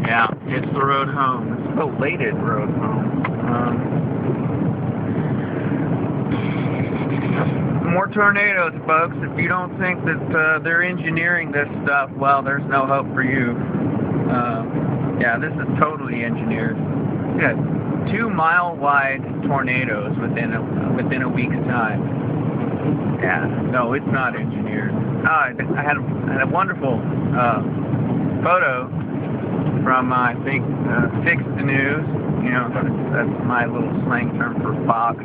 Yeah, it's the road home. It's the belated road home. More tornadoes, folks. If you don't think that they're engineering this stuff, well, there's no hope for you. Yeah, this is totally engineered. We got 2-mile-wide tornadoes within a week's time. Yeah, no, it's not engineered. I had a wonderful photo from I think Fix the News. You know, that's my little slang term for Fox.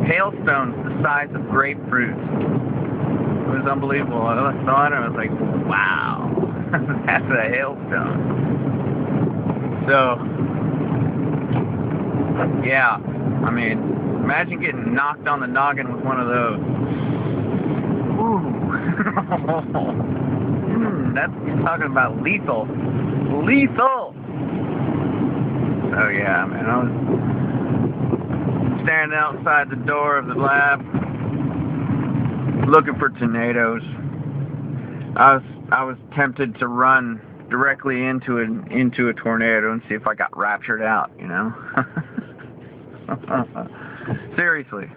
Hailstones the size of grapefruits. It was unbelievable. I saw it and I was like, wow, that's a hailstone. So, yeah, I mean, imagine getting knocked on the noggin with one of those. Ooh. That's talking about lethal. Lethal! So yeah, man, I was standing outside the door of the lab looking for tornadoes. I was tempted to run directly into a tornado and see if I got raptured out, you know? Seriously.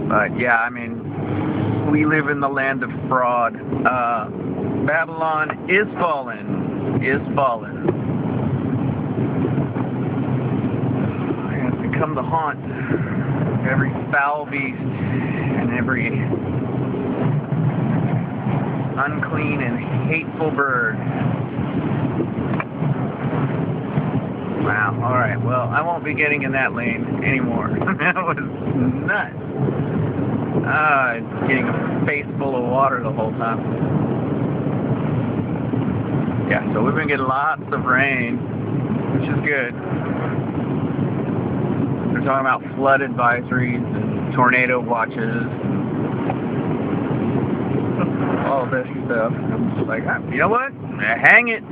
But yeah, I mean, we live in the land of fraud. Babylon is fallen. Is fallen. It has become the haunt of every foul beast and every unclean and hateful bird. Wow, alright, well, I won't be getting in that lane anymore. That was nuts. Getting a face full of water the whole time. Yeah, so we've been getting lots of rain, which is good. They're talking about flood advisories and tornado watches, all this stuff. I'm just like, you know what? Hang it.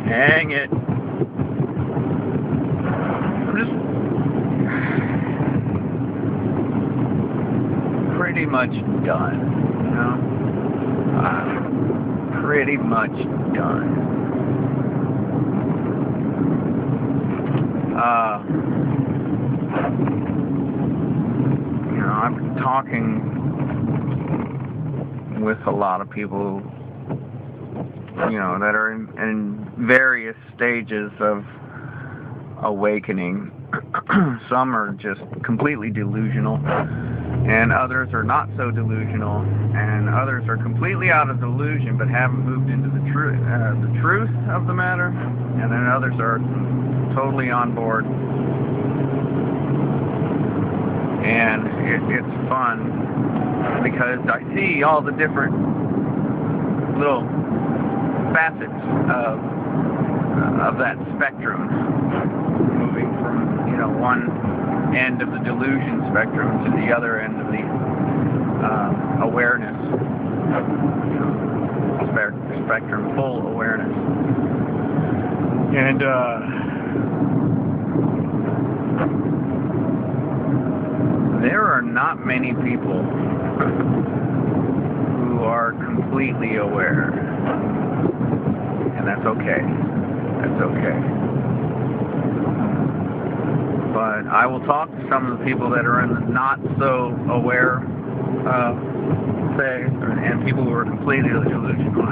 Hang it. I'm just pretty much done, you know? Pretty much done. You know, I've been talking with a lot of people, you know, that are in various stages of awakening. Some are just completely delusional, and others are not so delusional, and others are completely out of delusion but haven't moved into the truth of the matter, and then others are totally on board. And it's fun because I see all the different little facets of that spectrum, moving from, you know, one end of the delusion spectrum to the other end of the awareness spectrum, full awareness. And there are not many people who are completely aware, and that's okay. That's okay. But I will talk to some of the people that are in the not so aware phase, and people who are completely delusional.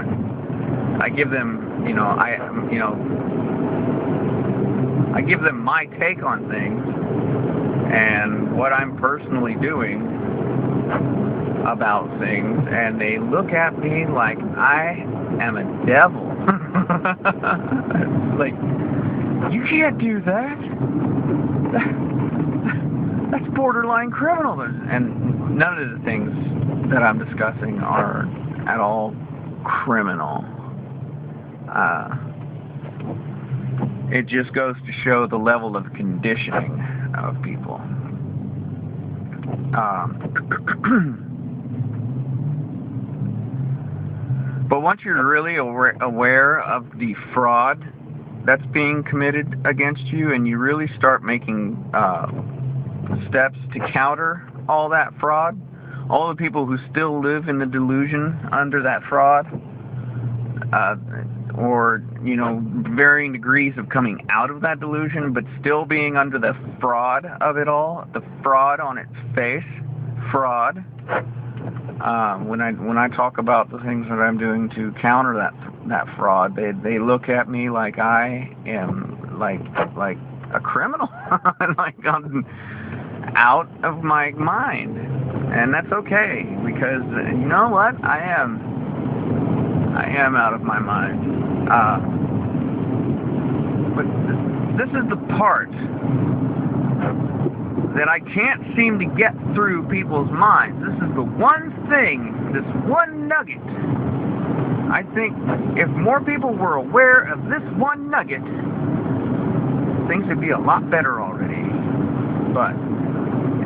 I give them, you know, I give them my take on things and what I'm personally doing about things, and they look at me like I am a devil. Like, you can't do that. That's borderline criminal. And none of the things that I'm discussing are at all criminal. It just goes to show the level of conditioning of people. But once you're really aware of the fraud that's being committed against you, and you really start making steps to counter all that fraud, all the people who still live in the delusion under that fraud, or, you know, varying degrees of coming out of that delusion, but still being under the fraud of it all, the fraud on its face, fraud. When I talk about the things that I'm doing to counter that fraud, they look at me like I am like a criminal, like I'm out of my mind, and that's okay, because you know what, I am out of my mind. But this is the part that I can't seem to get through people's minds. This is the one thing, this one nugget. I think if more people were aware of this one nugget, things would be a lot better already.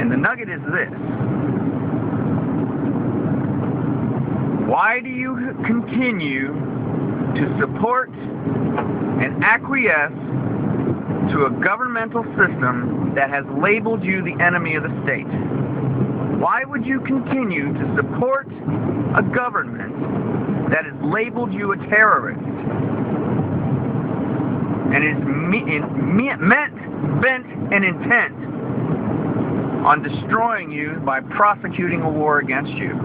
And the nugget is this. Why do you continue to support and acquiesce to a governmental system that has labeled you the enemy of the state? Why would you continue to support a government that has labeled you a terrorist and is bent and intent on destroying you by prosecuting a war against you?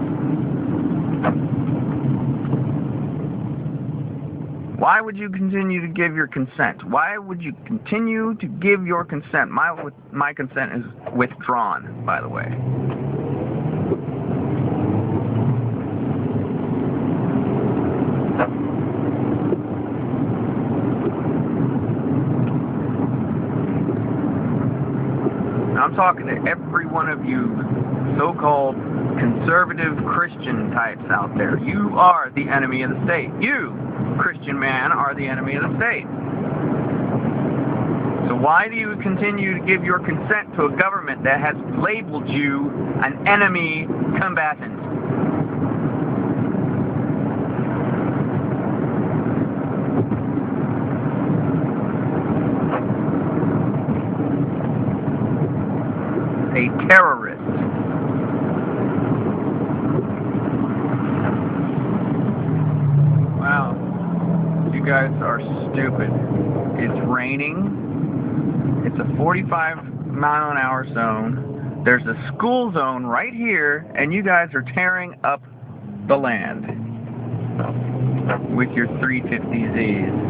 Why would you continue to give your consent? Why would you continue to give your consent? My consent is withdrawn, by the way. I'm talking to every one of you so-called conservative Christian types out there. You are the enemy of the state. You, Christian man, are the enemy of the state. So why do you continue to give your consent to a government that has labeled you an enemy combatant? A terrorist. Wow. You guys are stupid. It's raining. It's a 45-mile-an-hour zone. There's a school zone right here, and you guys are tearing up the land with your 350Zs.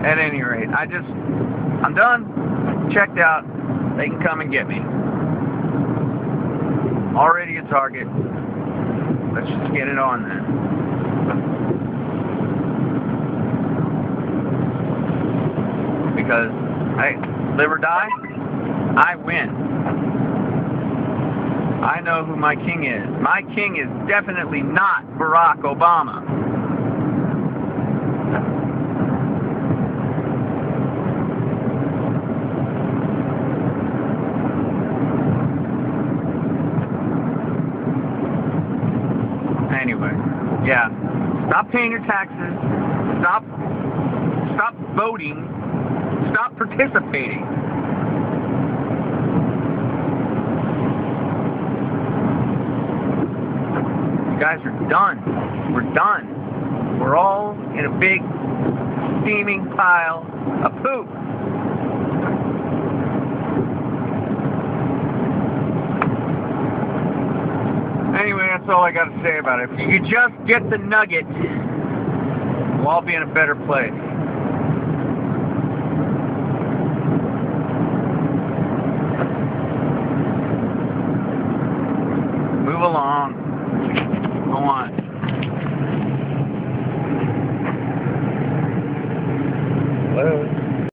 At any rate, I'm done, checked out, they can come and get me. Already a target. Let's just get it on then. Because, hey, live or die, I win. I know who my king is. My king is definitely not Barack Obama. Anyway, yeah, stop paying your taxes, stop voting, stop participating. You guys are done. We're done. We're all in a big steaming pile of poop. Anyway, that's all I got to say about it. If you could just get the nugget, we'll all be in a better place. Move along. Go on.